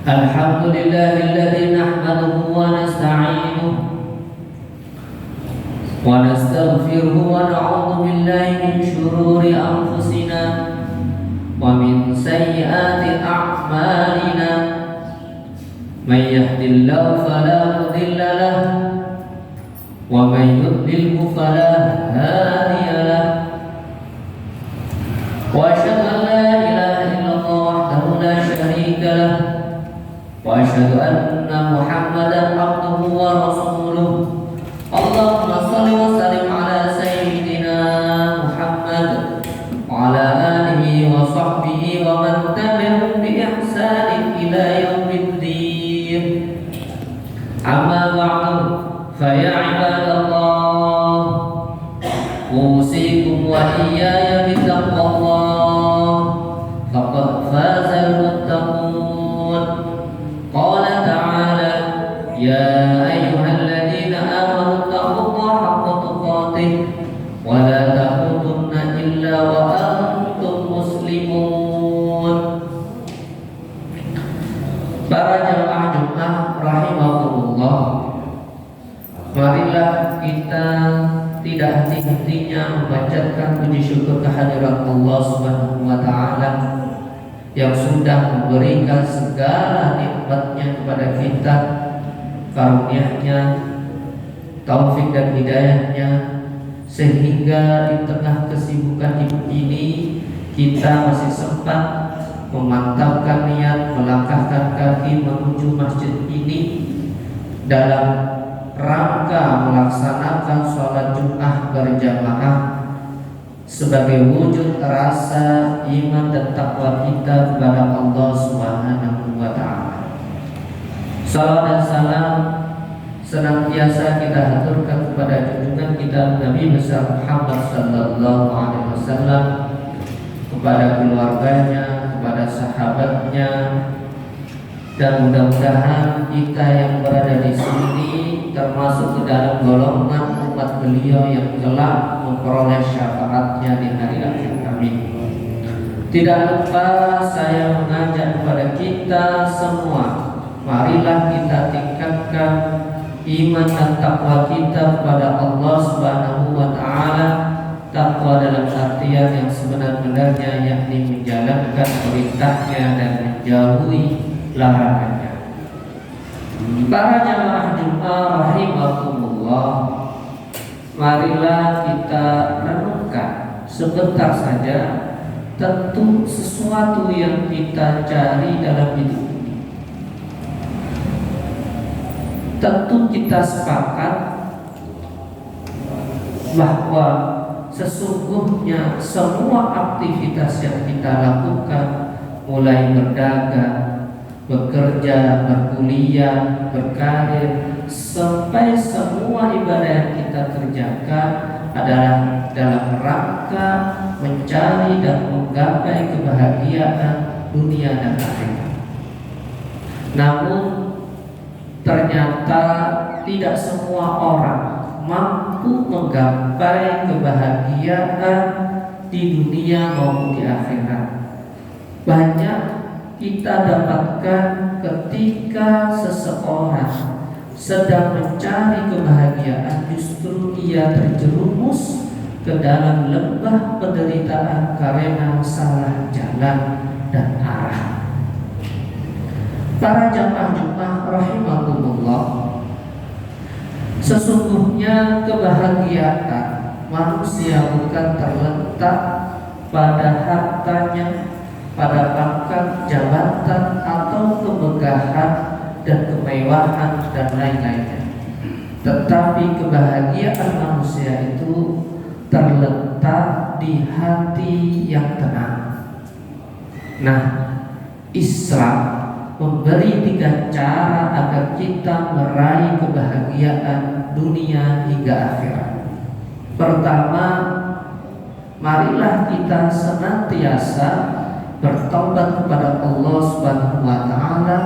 الحمد لله الذي نحمده ونستعينه ونستغفره ونعوذ بالله من شرور أنفسنا ومن سيئات أعمالنا من يهد الله فلا مضل له ومن يضلله فلا هادي له وأشهد أن لا إله إلا الله وحده لا شريك له وأشهد أن محمدا عبده ورسوله اللهم صل وسلم على سيدنا محمد وعلى آله وصحبه ومن تبعهم بإحسان إلى يوم الدين أما بعد فيا عباد الله أوصيكم وإياي بتقوى الله فقد فاز المتقون قال تعالى يا أيها الذين آمنوا اتقوا الله حق تقاته ولا تموتن إلا وأنتم مسلمون. Para jamaah Jumat rahimakumullah, marilah kita tidak henti-hentinya membacakan puji syukur kehadirat Allah Subhanahu wa taala yang sudah memberikan segala nikmatnya kepada kita, karunia-Nya, taufik dan hidayahnya, sehingga di tengah kesibukan hidup ini kita masih sempat memantapkan niat melangkahkan kaki menuju masjid ini dalam rangka melaksanakan sholat Jumat berjamaah sebagai wujud rasa iman dan takwa kita kepada Allah Subhanahu wa taala. Salawat dan salam senantiasa kita haturkan kepada junjungan kita Nabi besar Muhammad sallallahu alaihi wasallam, kepada keluarganya, kepada sahabatnya, dan mudah-mudahan kita yang berada di sini termasuk ke dalam golongan umat beliau yang kelak memperoleh syafaatnya di hari akhir. Amin. Tidak lupa saya mengajak kepada kita semua, marilah kita tingkatkan iman dan takwa kita kepada Allah Subhanahu wa taala. Takwa dalam artian yang sebenar-benarnya, yakni menjalankan perintahnya dan menjauhi larangannya. Para jamaah Jumat rahimakumullah, marilah kita renungkan sebentar saja tentu sesuatu yang kita cari dalam hidup ini. Tentu kita sepakat bahwa sesungguhnya semua aktivitas yang kita lakukan, mulai berdagang, bekerja, berkuliah, berkarir, sampai semua ibadah yang kita kerjakan adalah dalam rangka mencari dan menggapai kebahagiaan dunia dan akhirat. Namun ternyata tidak semua orang mampu menggapai kebahagiaan di dunia maupun di akhirat. Banyak kita dapatkan ketika seseorang sedang mencari kebahagiaan, justru ia terjerumus ke dalam lembah penderitaan karena salah jalan dan arah. Para jamaah Jumat rahimakumullah, sesungguhnya kebahagiaan manusia bukan terletak pada hartanya, pada pangkat jabatan atau kemegahan dan kemewahan dan lain-lainnya. Tetapi kebahagiaan manusia itu terletak di hati yang tenang. Nah, Islam memberi 3 cara agar kita meraih kebahagiaan dunia hingga akhirat. Pertama, marilah kita senantiasa bertobat kepada Allah Subhanahu wa taala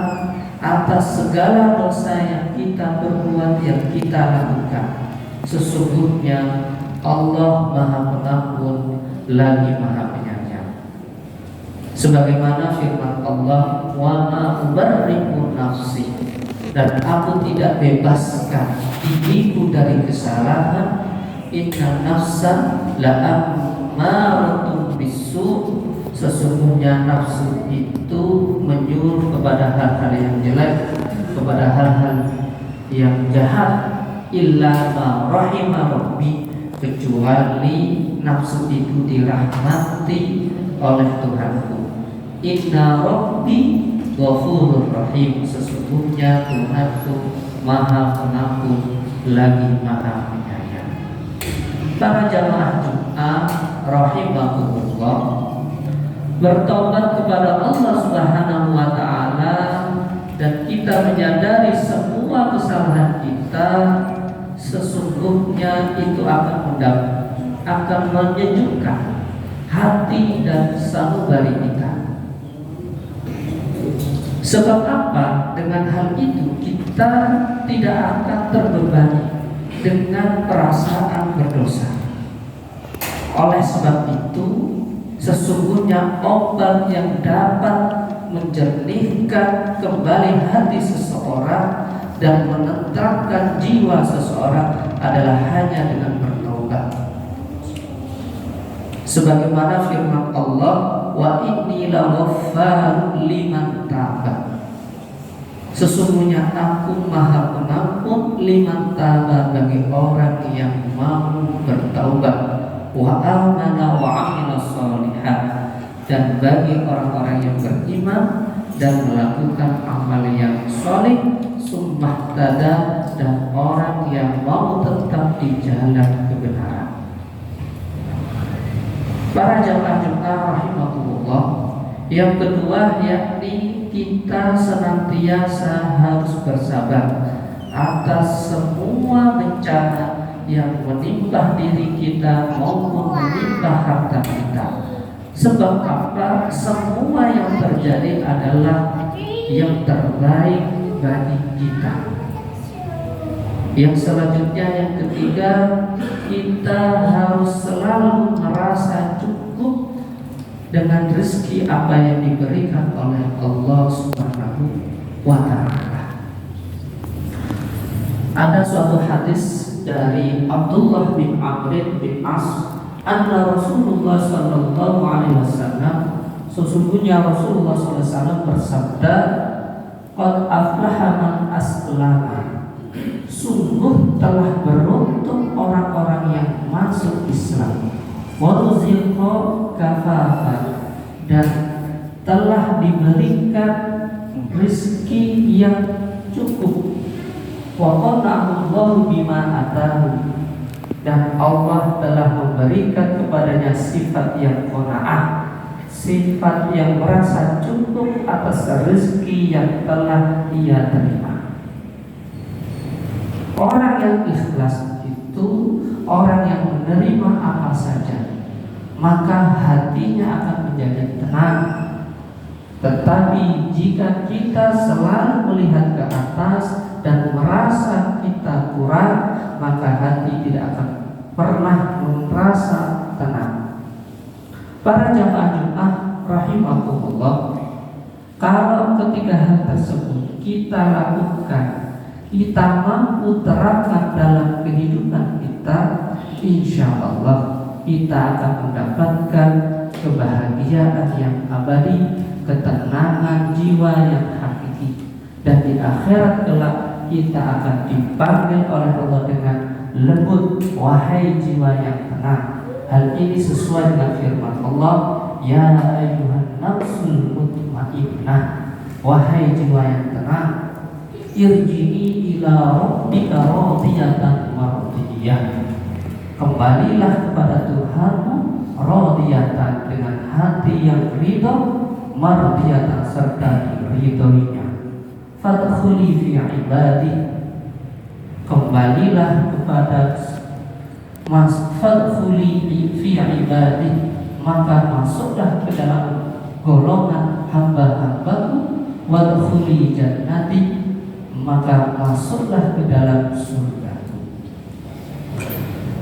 atas segala dosa yang kita perbuat, yang kita lakukan. Sesungguhnya Allah Maha Pengampun lagi Maha Penyayang. Sebagaimana firman Allah, wa ma ubarri'u nafsi, dan aku tidak bebaskan diriku dari kesalahan. Inna nafsa la'ammaratun bisu, sesungguhnya nafsu itu menyuruh kepada hal-hal yang jelek, kepada hal-hal yang jahat. Illa ma rahima rabbi, kecuali nafsu itu dirahmati oleh Tuhanku. Inna rabbi ghafurur rahim, sesungguhnya Tuhanku maha pengampun lagi maha penyayang. Para jamaah Jumat rahimakumullah, bertobat kepada Allah Subhanahu wa taala dan kita menyadari semua kesalahan kita, sesungguhnya itu akan menyejukkan hati dan sanubari kita. Sebab apa? Dengan hal itu kita tidak akan terbebani dengan perasaan berdosa. Oleh sebab itu, sesungguhnya obat yang dapat menjernihkan kembali hati seseorang dan menenteramkan jiwa seseorang adalah hanya dengan bertobat. Sebagaimana firman Allah, wa inni laghaffarun liman taba, sesungguhnya aku maha pengampun liman taba, bagi orang yang mau bertaubat, wa amana wa amila sholihan, dan bagi orang-orang yang beriman dan melakukan amal yang soleh, summah tada, dan orang yang mau tetap di jalan kebenaran. Para jamaah Jumat rahimahullah, yang kedua yakni kita senantiasa harus bersabar atas semua bencana yang menimpa diri kita maupun menimpa harta kita. Sebab apa? Semua yang terjadi adalah yang terbaik bagi kita. Yang selanjutnya, yang ketiga, kita harus selalu merasa cukup dengan rezeki apa yang diberikan oleh Allah Subhanahu wa ta'ala. Ada suatu hadis dari Abdullah bin Amr bin As, anna Rasulullah sallallahu alaihi wasallam, sesungguhnya Rasulullah sallallahu alaihi wasallam bersabda, qad aflaha man aslama, sungguh telah beruntung orang-orang yang masuk Islam, wa ruziqa kafafan, dan telah diberikan rezeki yang cukup, wa qana'allahu bima atahu, dan Allah telah memberikan kepadanya sifat yang qanaah, sifat yang merasa cukup atas rezeki yang telah ia terima. Orang yang ikhlas itu orang yang menerima apa saja, maka hatinya akan menjadi tenang. Tetapi jika kita selalu melihat ke atas dan merasa kita kurang, maka hati tidak akan pernah merasa tenang. Para jamaah Jumat rahimakumullah, kalau ketika hal tersebut kita lakukan, kita mampu terapkan dalam kehidupan kita, insya Allah kita akan mendapatkan kebahagiaan yang abadi, ketenangan jiwa yang hakiki, dan di akhirat kelak kita akan dipanggil oleh Allah dengan lembut, wahai jiwa yang tenang. Hal ini sesuai dengan firman Allah, ya ayyuhan nafsul mutmainnah, wahai jiwa yang tenang, irji'i ila rabbika radiyatan mardiyah, kembalilah kepada Tuhanmu radiyatan, dengan hati yang ridho, mardiyatan, serta diridhoinya. Fadkhuli fi ibadi, kembalilah kepada fadkhuli fi ibadi, maka masuklah ke dalam golongan hamba-hambaku, wadkhuli jannati, maka masuklah ke dalam surga.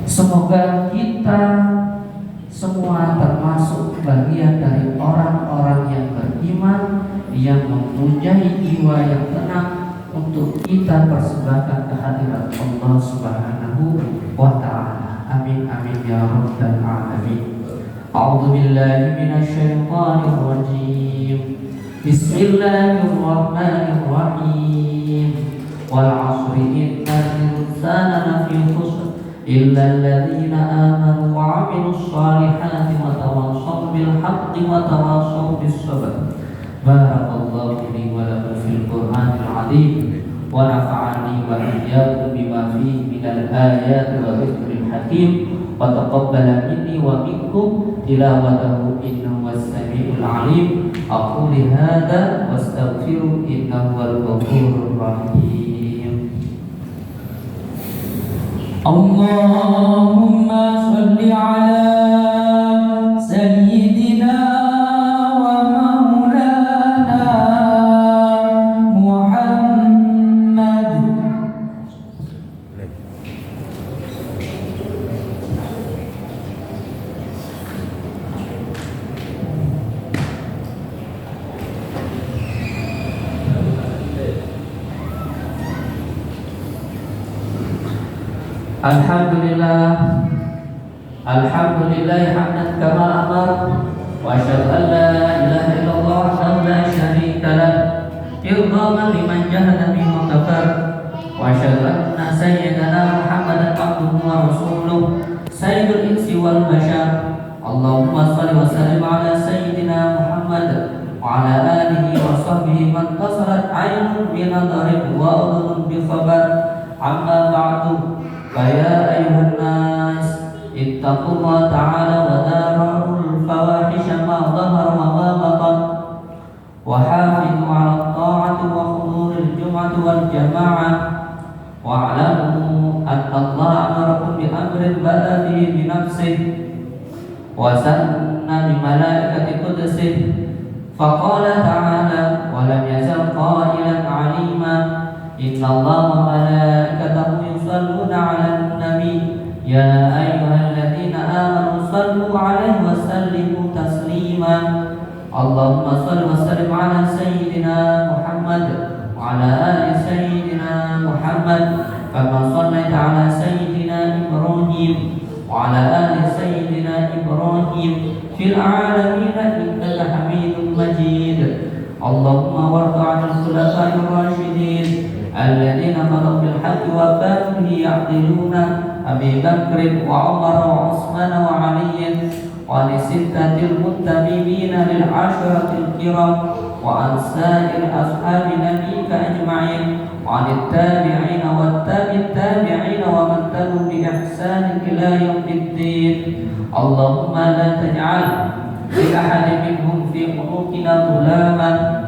Semoga kita semua termasuk bagian dari orang-orang yang beriman, yang mempunyai jiwa yang tenang untuk kita persembahkan ke hadirat Allah Subhanahu wa Ta'ala. Amin amin ya rabbal alamin. A'udzu billahi minasy syaithanir rajim. Bismillahirrahmanirrahim. Wal 'asri innal insana lafi khusr illa alladziina aamanu wa 'amilus shalihaati wa tawassaw bil haqqi wa tawassaw bis sabr. Barakallahu li wa lakum fil Qur'anil 'azim wa nafa'ani wa iyyakum bima fihi minal ayati wa dzikril hakim wa taqabbala minni wa minkum tilawatahu innahu was-sami'ul 'alim. Aqulu hadza wastaghfiru innahu wal ghafurur rahim. Allahumma shalli ala sayyidina wa maulana Muhammad. Alhamdulillah hamdan kama amar wa asyhadu an la ilaha illallah wahdahu la syarika lah irghaman liman jahada bihi wa kafar wa asyhadu anna sayyidana Muhammadan abduhu wa rasuluh sayyidul insi wal bashar. Allahumma shalli wa sallim ala sayyidina Muhammad wa ala alihi wa sahbihi man tasarat 'ainun bi nadharin wa udhunun bi khabar. Amma ba'du. Faya ayuhan nas ittaqullaha ta'ala wa darul fawahisha ma dhahara wa ma batan wa hafidhu 'ala ta'ati wa huduril jum'ati wal jama'ah wa 'alamu anna Allah amarakum bi amrin bada bihi bi nafsihi wa sanna bi malaikati qudsihi faqala ta'ala wa lam yazal qailan 'alima inna Allah wa malaikatahu yusalluna 'alan nabi ya ayyuhalladzina amanu sallu 'alaihi wa sallimu taslima. Allahumma shalli wa sallim 'ala sayyidina Muhammad wa 'ala ali sayyidina Muhammad kama shallaita 'ala sayyidina Ibrahim wa 'ala ali sayyidina Ibrahim fil 'alamin innaka Hamidum Majid. Allahumma warḍa 'anil khulafa'ir rasyidin alladzina qadaw bil haqqi wa kanu bihi ya'diluna Abi Bakr wa Umar wa Utsman wa Ali wa li sittatil muttabibina lil 'asharatil kiram wa an sa'ir ashabi nabiyyika ajma'in wa lit tabi'in wat tabi'in wa man tabi'ahum bi ihsan ila yaumiddin. Allahumma la taj'al li ahadin minhum fi qulubina dhulaman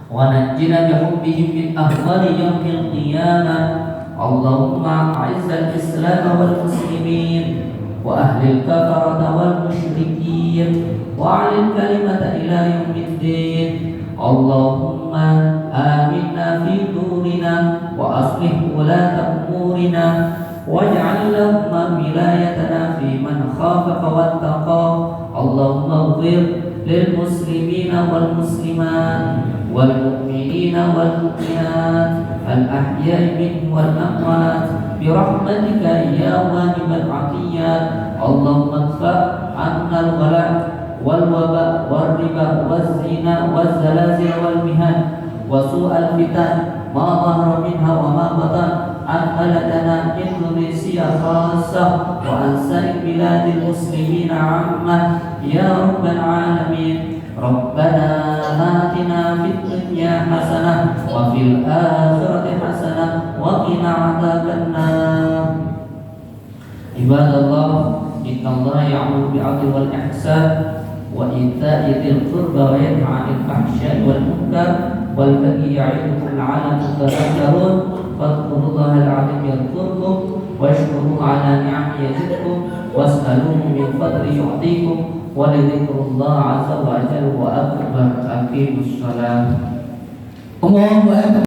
wa najjina bihubbihim min ahwali yaumil qiyamah. Allahumma a'izzal islam wal muslimin wa ahlil kafarata wal musyrikin wa 'alil kalimata ila yaumiddin. Allahumma aminna fi durina wa aslih ulata umurina waj'al lahum wilayatana fi man khafaka wattaqa. Allahumma ighfir lil muslimina wal muslimat wal mu'minina wal mu'minat al ahya'i minhum wal amwat bi rahmatika ya wahibal 'atiyat. Allahumma idfa' 'anna al ghala wal waba wal riba waz zina waz zalazil wal mihan wa su'al fitan ma dhahara minha wa ma batan an baladana Indonesia khassah wa an sa'ir biladil muslimin 'ammah ya rabbal 'alamin. Rabbana atina fid dunya hasanah wa fil akhirati hasanah wa qina adzabannar. Ibadallah, innallaha ya'muru bil 'adli wal ihsan wa ita'i dzil qurba wa yanha 'anil fahsya'i wal munkar wal baghi ya'idukum la'allakum tadhakkarun. Fadhkurullahal 'azim yadhkurkum washkuruhu 'ala ni'amihi yazidkum was'aluhu min fadlihi yu'tikum wa lidzikrullahi 'azza wa jalla wa akbar. Aqimus shalah. Allahu akbar.